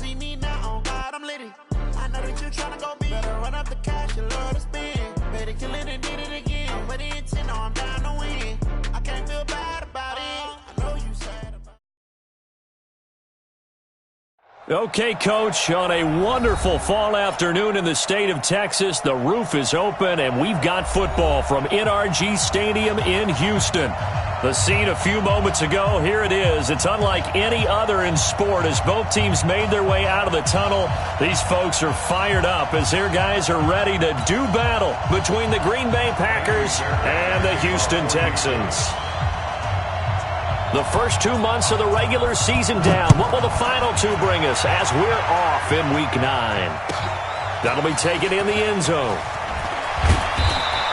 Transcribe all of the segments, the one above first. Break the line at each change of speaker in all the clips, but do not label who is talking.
see me now, oh God, I'm litty. I know that you're trying to go big. Better run up the cash, you love to spend. Better kill it and did it again. I'm with the intent, no, I'm down to win. I can't feel bad about it. I know you sad about it.
Okay, Coach, on a wonderful fall afternoon in the state of Texas, the roof is open, and we've got football from NRG Stadium in Houston. The scene a few moments ago, here it is. It's unlike any other in sport as both teams made their way out of the tunnel. These folks are fired up as their guys are ready to do battle between the Green Bay Packers and the Houston Texans. The first 2 months of the regular season down. What will the final two bring us as we're off in Week 9? That'll be taken in the end zone.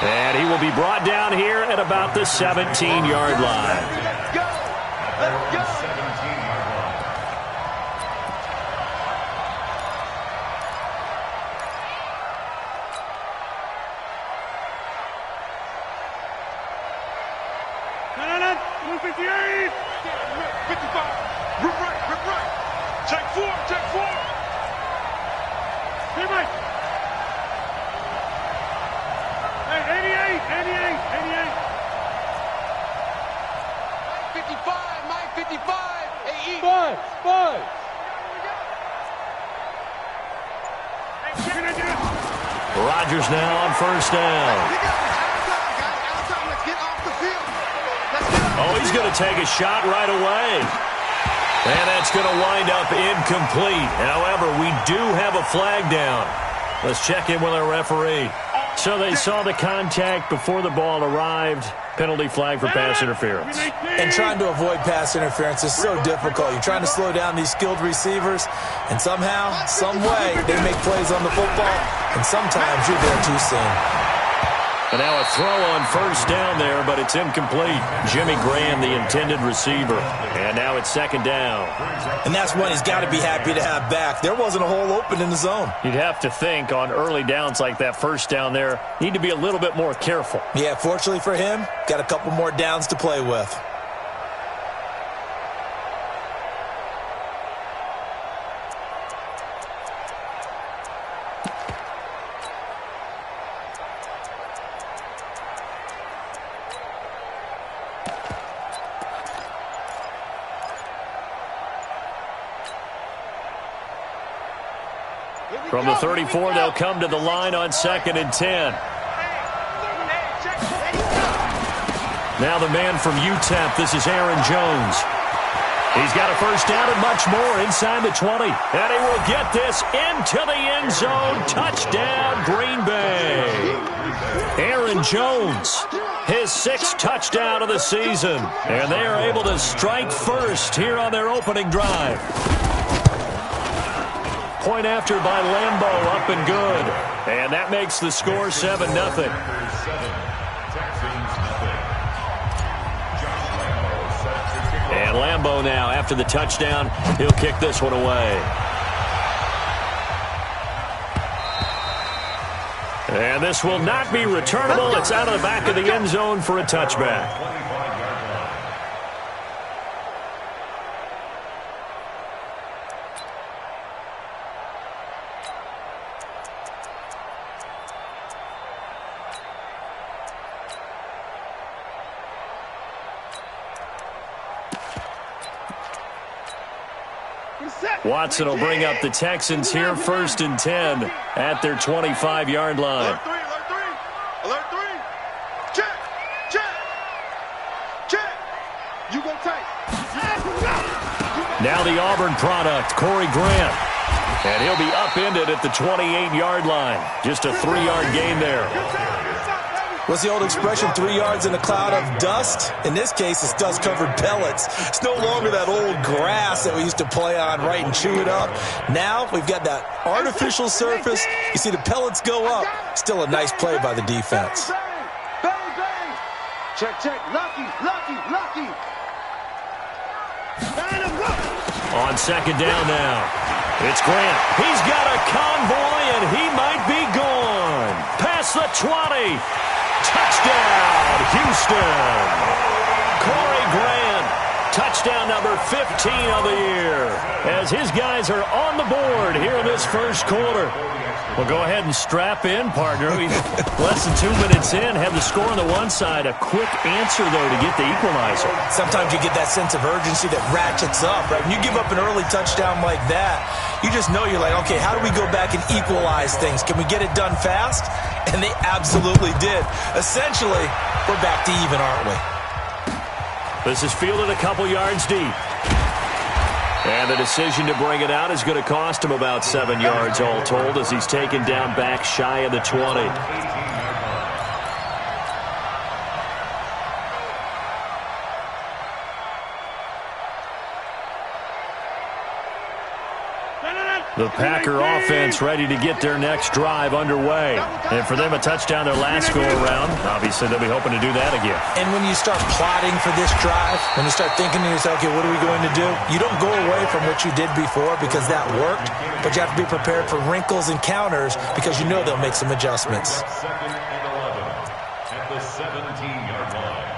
And he will be brought down here at about the 17-yard line.
Let's go! Let's go!
No, 58! 55! Rip right! Check four! Hey, Mike! Hey, 88!
55! Mike 55! AE!
Five!
Rodgers now on first down. Oh, he's going to take a shot right away. And that's going to wind up incomplete. However, we do have a flag down. Let's check in with our referee. So they saw the contact before the ball arrived. Penalty flag for pass interference.
And trying to avoid pass interference is so difficult. You're trying to slow down these skilled receivers, and somehow, some way, they make plays on the football, and sometimes you're there too soon.
And now a throw on first down there, but it's incomplete. Jimmy Graham, the intended receiver. And now it's second down.
And that's one he's got to be happy to have back. There wasn't a hole open in the zone.
You'd have to think on early downs like that first down there, need to be a little bit more careful.
Yeah, fortunately for him, got a couple more downs to play with.
From the 34, they'll come to the line on 2nd and 10. Now the man from UTEP, this is Aaron Jones. He's got a first down and much more inside the 20. And he will get this into the end zone. Touchdown, Green Bay. Aaron Jones, his 6th touchdown of the season. And they are able to strike first here on their opening drive. Point after by Lambeau, up and good. And that makes the score 7-0. And Lambeau now, after the touchdown, he'll kick this one away. And this will not be returnable. It's out of the back of the end zone for a touchback. Watson will bring up the Texans here, 1st and 10 at their 25-yard line.
Alert three. Check. You go tight.
Now the Auburn product, Corey Grant. And he'll be upended at the 28-yard line. Just a 3-yard gain there.
What's the old expression, 3 yards in a cloud of dust? In this case, it's dust-covered pellets. It's no longer that old grass that we used to play on, right, and chew it up. Now we've got that artificial surface. You see the pellets go up. Still a nice play by the defense.
Bang. Check. Lucky.
On 2nd down now, it's Grant. He's got a convoy, and he might be gone. Past the 20. Touchdown, Houston. Corey Grant. Touchdown number 15 on the year, as his guys are on the board here in this first quarter. Well, go ahead and strap in, partner. Less than 2 minutes in, have the score on the one side. A quick answer, though, to get the equalizer.
Sometimes you get that sense of urgency that ratchets up, right? When you give up an early touchdown like that, you just know you're like, okay, how do we go back and equalize things? Can we get it done fast? And they absolutely did. Essentially, we're back to even, aren't we?
This is fielded a couple yards deep. And the decision to bring it out is going to cost him about 7 yards all told, as he's taken down back shy of the 20. The Packer offense ready to get their next drive underway. And for them, a touchdown their last go-around. Obviously, they'll be hoping to do that again.
And when you start plotting for this drive, when you start thinking to yourself, okay, what are we going to do? You don't go away from what you did before because that worked, but you have to be prepared for wrinkles and counters because you know they'll make some adjustments.
Second and 11 at the 17-yard line.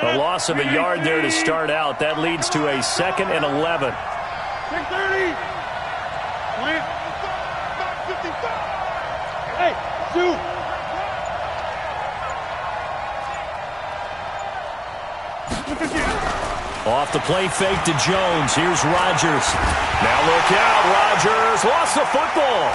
A loss of a yard there to start out. That leads to a 2nd and 11.
630. Hey, shoot.
Off the play fake to Jones. Here's Rodgers. Now look out. Rodgers lost the football.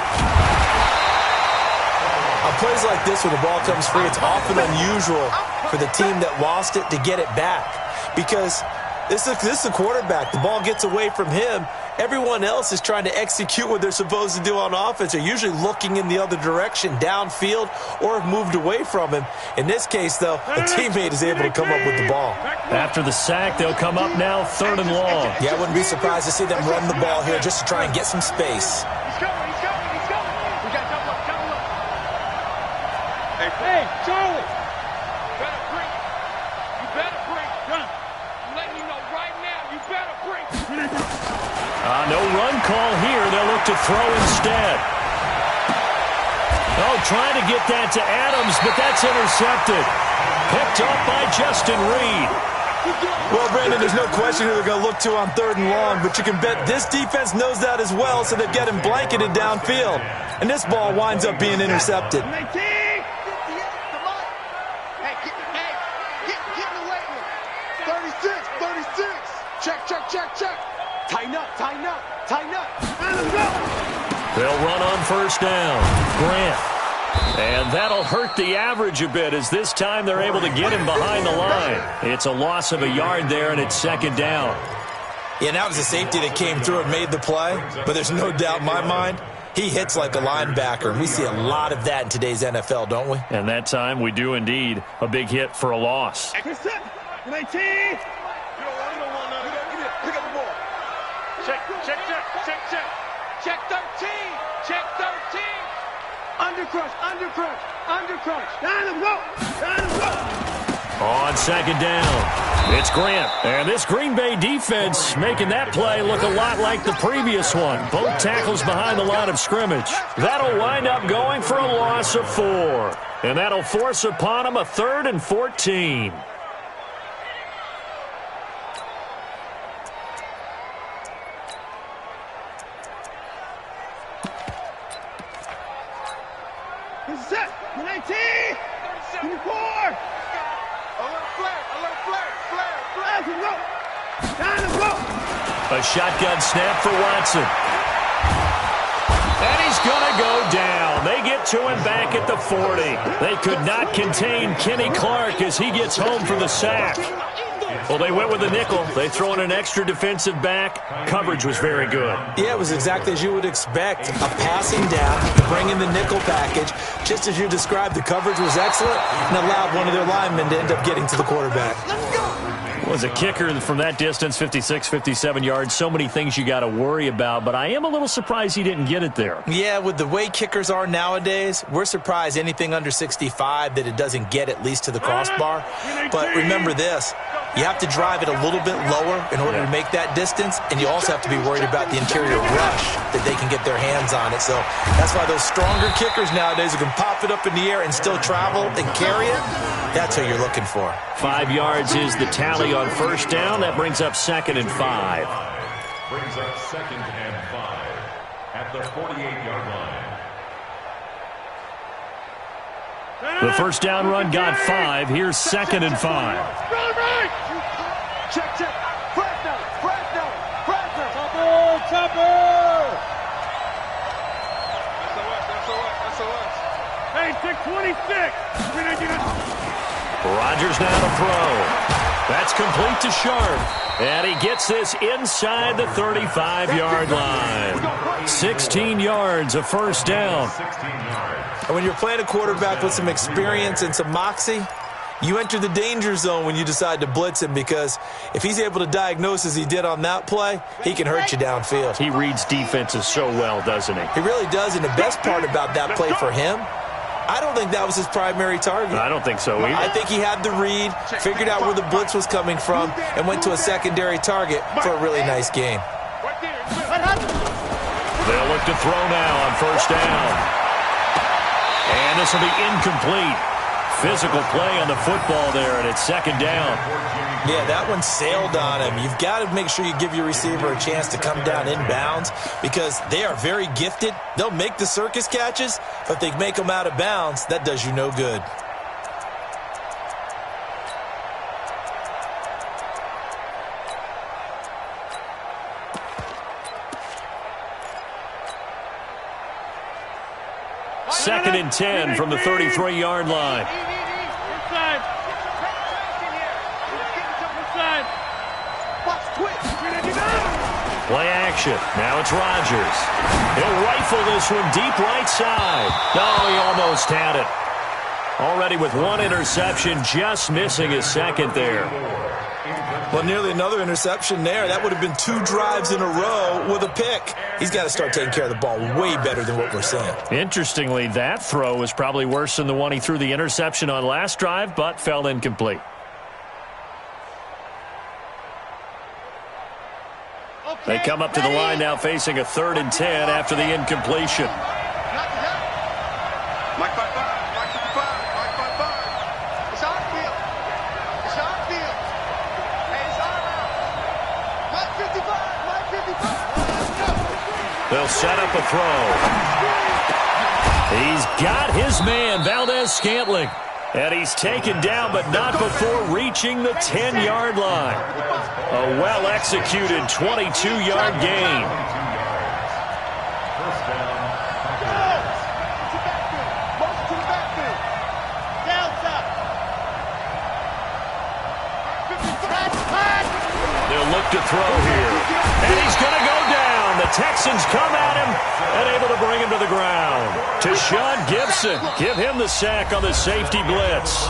On plays like this, when the ball comes free, it's often unusual for the team that lost it to get it back. Because this is a quarterback. The ball gets away from him. Everyone else is trying to execute what they're supposed to do on offense. They're usually looking in the other direction, downfield, or have moved away from him. In this case, though, a teammate is able to come up with the ball.
After the sack, they'll come up now 3rd and long.
Yeah, I wouldn't be surprised to see them run the ball here just to try and get some space.
He's coming. We got double up. Hey, Charlie.
Better break. You better break. Run. I'm letting you know right now, you better break.
No run call here. They'll look to throw instead. Oh, trying to get that to Adams, but that's intercepted. Picked up by Justin Reed.
Well, Brandon, there's no question who they're going to look to on 3rd and long, but you can bet this defense knows that as well, so they've got him blanketed downfield. And this ball winds up being intercepted.
Check. Tighten up.
They'll run on 1st down. Grant. And that'll hurt the average a bit, as this time they're able to get him behind the line. It's a loss of a yard there, and it's 2nd down.
Yeah, that was a safety that came through and made the play, but there's no doubt in my mind, he hits like a linebacker, and we see a lot of that in today's NFL, don't we?
And that time we do indeed. A big hit for a loss.
Check 13. Undercrush. Down go.
On 2nd down, it's Grant. And this Green Bay defense making that play look a lot like the previous one. Both tackles behind the line of scrimmage. That'll wind up going for a loss of 4. And that'll force upon them a 3rd and 14.
Set. 19. 24.
A shotgun snap for Watson. And he's going to go down. They get to him back at the 40. They could not contain Kenny Clark as he gets home for the sack. Well, they went with the nickel. They throw in an extra defensive back. Coverage was very good.
Yeah, it was exactly as you would expect. A passing down, bring in the nickel package. Just as you described, the coverage was excellent and allowed one of their linemen to end up getting to the quarterback.
Was a kicker from that distance, 56, 57 yards. So many things you got to worry about, but I am a little surprised he didn't get it there.
Yeah, with the way kickers are nowadays, we're surprised anything under 65 that it doesn't get at least to the crossbar. But remember this, you have to drive it a little bit lower in order to make that distance, and you also have to be worried about the interior rush that they can get their hands on it. So that's why those stronger kickers nowadays who can pop it up in the air and still travel and carry it, that's who you're looking for.
5 yards is the tally on first down. That brings up 2nd and 5.
Brings up 2nd and 5 at the 48-yard line.
The first down run got 5. Here's 2nd and 5.
Check, check. Fresno, Fresno, Fresno. Chopper. SOS. Hey, 626.
Rodgers now to throw. That's complete to Sharp. And he gets this inside the 35-yard line. 16 yards, a first down.
And when you're playing a quarterback with some experience and some moxie, you enter the danger zone when you decide to blitz him, because if he's able to diagnose as he did on that play, he can hurt you downfield.
He reads defenses so well, doesn't he?
He really does, and the best part about that play for him, I don't think that was his primary target.
I don't think so either.
I think he had the read, figured out where the blitz was coming from, and went to a secondary target for a really nice game.
They'll look to throw now on first down. And this will be incomplete. Physical play on the football there, and it's 2nd down.
Yeah, that one sailed on him. You've got to make sure you give your receiver a chance to come down inbounds, because they are very gifted. They'll make the circus catches, but if they make them out of bounds, that does you no good.
Second and 10 from the 33-yard line. Play action. Now it's Rodgers. He'll rifle this one deep right side. Oh, he almost had it. Already with one interception, just missing his second there.
Well, nearly another interception there. That would have been 2 drives in a row with a pick. He's got to start taking care of the ball way better than what we're seeing.
Interestingly, that throw was probably worse than the one he threw the interception on last drive, but fell incomplete. They come up to the line now facing a 3rd and 10 after the incompletion.
Mike 55, Mike 55, Mike 55. It's on field. It's on field. Hey, it's on out. Mike 55, Mike 55.
They'll set up a throw. He's got his man, Valdez-Scantling. And he's taken down, but not before reaching the 10-yard line. A well-executed 22-yard gain.
First down.
They'll look to throw here. And he's going to go down. The Texans come at him and able to bring him to the ground. Tashaun Gibson, give him the sack on the safety blitz.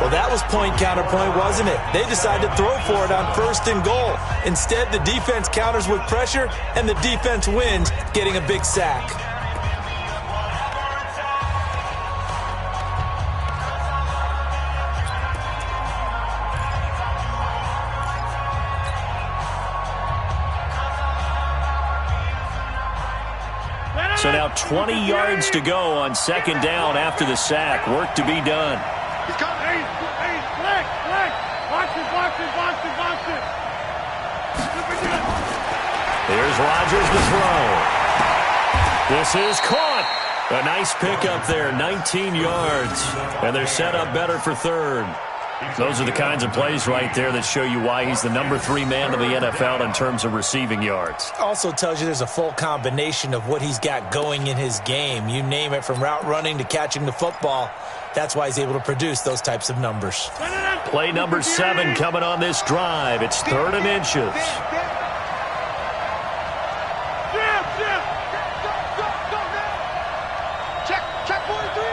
Well, that was point counterpoint, wasn't it? They decided to throw for it on 1st and goal. Instead, the defense counters with pressure, and the defense wins, getting a big sack.
So now 20 yards to go on 2nd down after the sack. Work to be done.
He's coming. Hey, flex. Box it.
Here's Rodgers to throw. This is caught. A nice pickup there, 19 yards. And they're set up better for 3rd. Those are the kinds of plays right there that show you why he's the number 3 man of the NFL in terms of receiving yards.
Also tells you there's a full combination of what he's got going in his game. You name it, from route running to catching the football. That's why he's able to produce those types of numbers.
Play number 7 coming on this drive. It's 3rd and inches.
Check 43.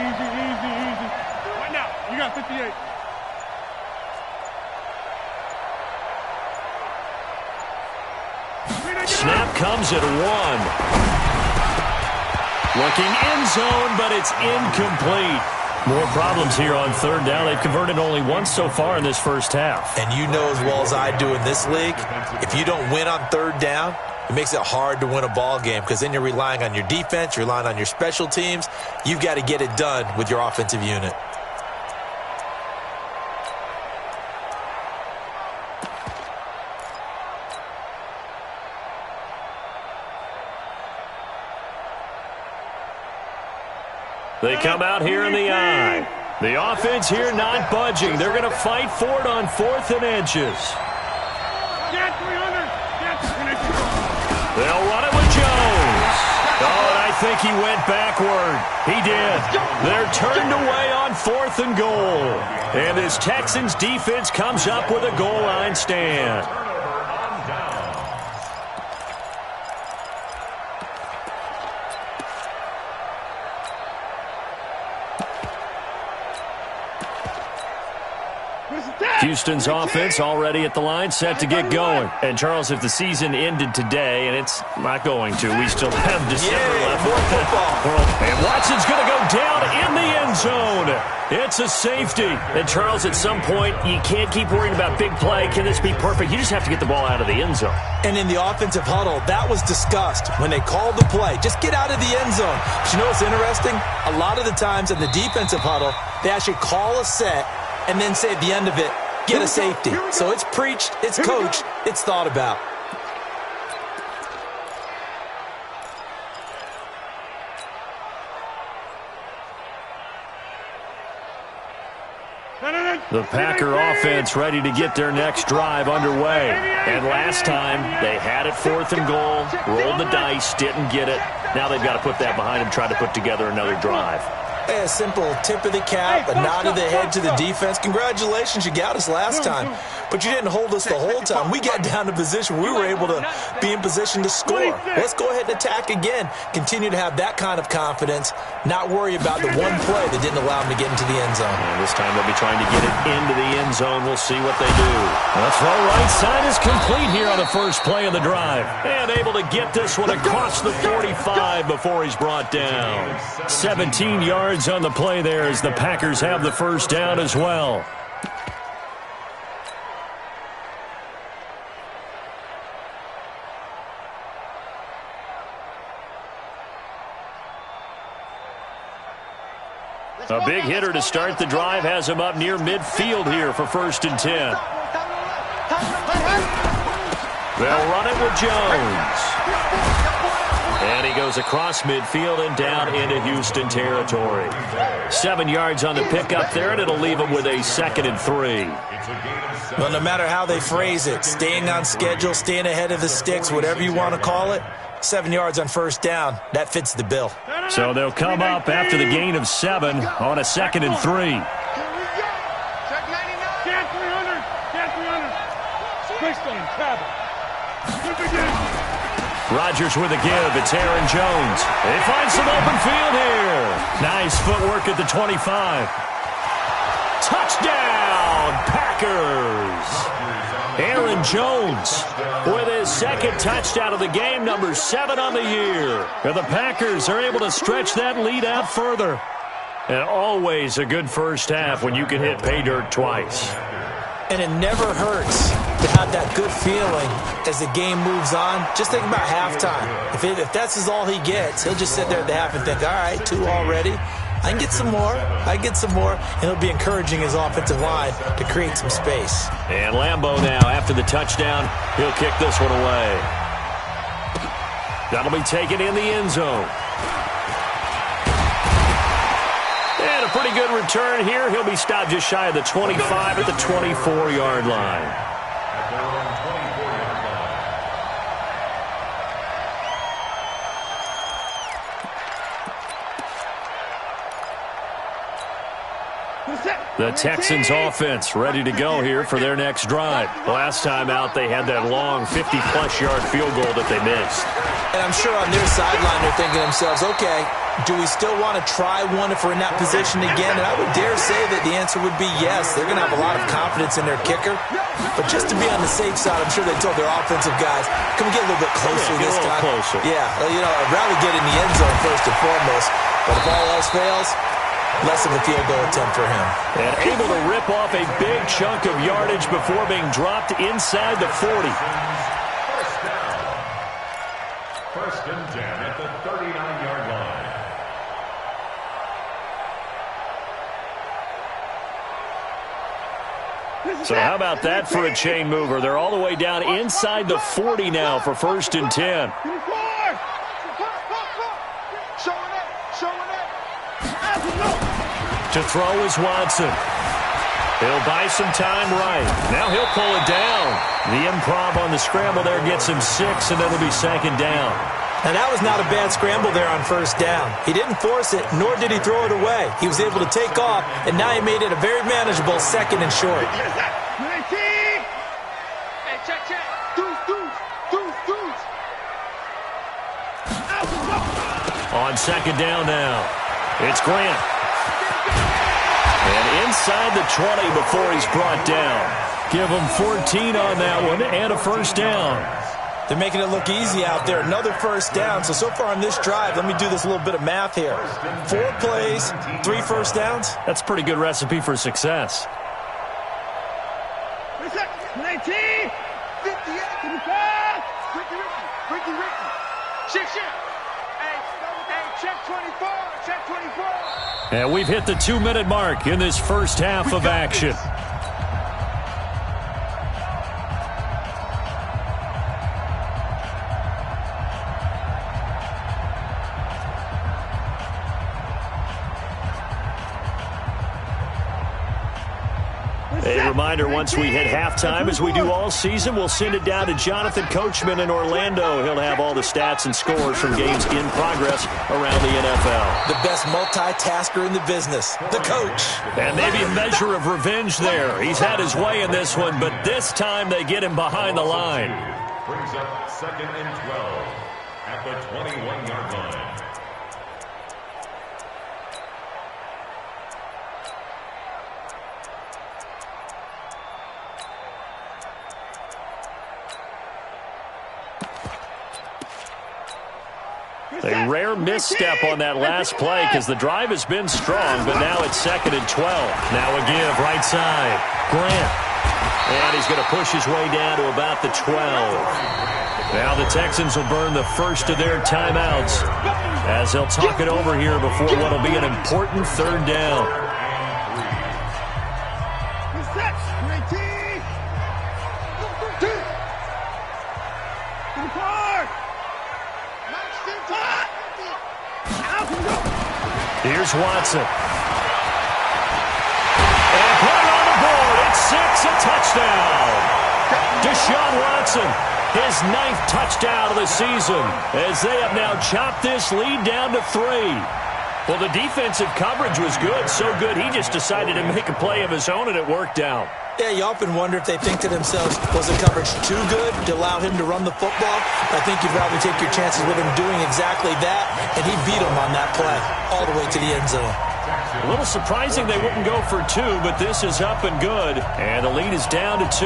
Easy. Right now, you got
58.
Snap comes at 1. Looking end zone, but it's incomplete. More problems here on third down. They've converted only once so far in this first half.
And you know as well as I do in this league, if you don't win on third down, it makes it hard to win a ball game because then you're relying on your defense, you're relying on your special teams. You've got to get it done with your offensive unit.
They come out here in the eye. The offense here not budging. They're going to fight for it on 4th and inches. They'll run it with Jones. Oh, and I think he went backward. He did. They're turned away on 4th and goal. And this Texans defense comes up with a goal line stand. Houston's offense already at the line, set to get going. And, Charles, if the season ended today, and it's not going to, we still have December left.
More football.
And Watson's going to go down in the end zone. It's a safety. And, Charles, at some point, you can't keep worrying about big play. Can this be perfect? You just have to get the ball out of the end zone.
And in the offensive huddle, that was discussed when they called the play. Just get out of the end zone. But you know what's interesting? A lot of the times in the defensive huddle, they actually call a set and then say at the end of it, get a safety. So it's preached, it's coached, it's thought about.
The Packer offense ready to get their next drive underway. And last time, they had it 4th and goal, rolled the dice, didn't get it. Now they've got to put that behind them, try to put together another drive.
Hey, a simple tip of the cap, a nod of the head to the defense. Congratulations, you got us last time. But you didn't hold us the whole time. We got down to position. We were able to be in position to score. Let's go ahead and attack again. Continue to have that kind of confidence. Not worry about the one play that didn't allow them to get into the end zone.
And this time they'll be trying to get it into the end zone. We'll see what they do. The throw right side is complete here on the first play of the drive. And able to get this one across the 45 before he's brought down. 17 yards on the play there as the Packers have the first down as well. A big hitter to start the drive has him up near midfield here for 1st and 10. They'll run it with Jones. And he goes across midfield and down into Houston territory. 7 yards on the pickup there, and it'll leave him with a 2nd and 3.
Well, no matter how they phrase it, staying on schedule, staying ahead of the sticks, whatever you want to call it, 7 yards on first down, that fits the bill.
So they'll come up after the gain of 7 on a 2nd and 3.
Check 99. Get 300. Get 300. Quickstone, travel. Good begin.
Rodgers with a give. It's Aaron Jones. They find some open field here. Nice footwork at the 25. Touchdown, Packers. Aaron Jones with his 2nd touchdown of the game, number 7 on the year. And the Packers are able to stretch that lead out further. And always a good first half when you can hit pay dirt twice.
And it never hurts to have that good feeling as the game moves on. Just think about halftime. If that's all he gets, he'll just sit there at the half and think, all right, 2 already. I can get some more. I get some more. And he'll be encouraging his offensive line to create some space.
And Lambeau now, after the touchdown, he'll kick this one away. That'll be taken in the end zone. And a pretty good return here. He'll be stopped just shy of the 25 at the 24-yard line. The Texans offense ready to go here for their next drive. Last time out, they had that long 50-plus yard field goal that they missed.
And I'm sure on their sideline they're thinking to themselves, okay, Do we still want to try one if we're in that position again? And I would dare say that the answer would be yes. They're going to have a lot of confidence in their kicker. But just to be on the safe side, I'm sure they told their offensive guys, can we get a little bit closer this time?
Closer.
Yeah, you know, I'd rather get in the end zone first and foremost. But if all else fails, less of a field goal attempt for him.
And able to rip off a big chunk of yardage before being dropped inside the 40.
First and 10 at the 39-yard line.
So how about that for a chain mover? They're all the way down inside the 40 now for first and 10. To throw is Watson. He'll buy some time right. Now he'll pull it down. The improv on the scramble there gets him 6, and it'll be second down.
And that was not a bad scramble there on first down. He didn't force it, nor did he throw it away. He was able to take off, and now he made it a very manageable second and short.
Hey, check. Deuce.
On second down now, it's Grant. And inside the 20 before he's brought down. Give him 14 on that one and a first down.
They're making it look easy out there. Another first down. So far on this drive, let me do this little bit of math here. 4 plays, 3 first downs.
That's a pretty good recipe for success.
19, 58, 55, Ricky. Shit. Hey, check 24.
And we've hit the 2-minute mark in this first half of action. A reminder, once we hit halftime, as we do all season, we'll send it down to Jonathan Coachman in Orlando. He'll have all the stats and scores from games in progress around the NFL.
The best multitasker in the business, the coach.
And maybe a measure of revenge there. He's had his way in this one, but this time they get him behind the line.
Brings up second and 12 at the 21-yard line.
A rare misstep on that last play because the drive has been strong, but now it's second and 12. Now a give, right side. Grant. And he's going to push his way down to about the 12. Now the Texans will burn the first of their timeouts as they'll talk it over here before what will be an important third down. Here's Watson. And put it on the board. It's 6, a touchdown. Deshaun Watson, his 9th touchdown of the season, as they have now chopped this lead down to 3. Well, the defensive coverage was good, so good he just decided to make a play of his own, and it worked out.
Yeah, you often wonder if they think to themselves, was the coverage too good to allow him to run the football? I think you'd rather take your chances with him doing exactly that, and he beat him on that play all the way to the end zone.
A little surprising they wouldn't go for 2, but this is up and good, and the lead is down to 2.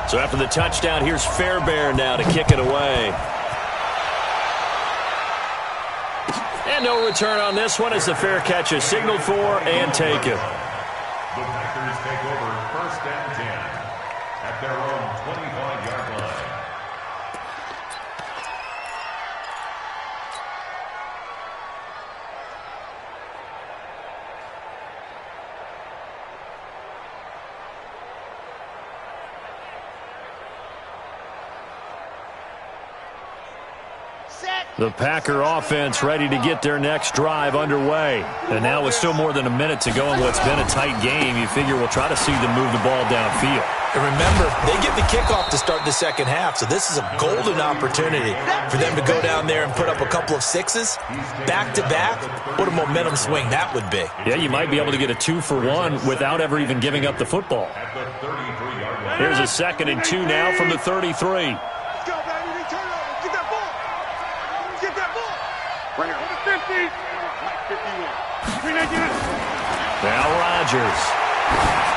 So after the touchdown, here's Fairbairn now to kick it away. And no return on this one as the fair catch is signaled for and taken.
The Packers take over first and 10 at their own 25-yard line.
The Packer offense ready to get their next drive underway. And now with still more than a minute to go in what's been a tight game, you figure we'll try to see them move the ball downfield.
And remember, they get the kickoff to start the second half, so this is a golden opportunity for them to go down there and put up a couple of sixes back-to-back. What a momentum swing that would be.
Yeah, you might be able to get a 2-for-1 without ever even giving up the football.
At the 33-yard line.
Here's a 2nd and 2 now from the 33.
Let's go, baby. We turn it over. Get that ball. Get that ball.
Right here. 50. 51.
Now Rodgers.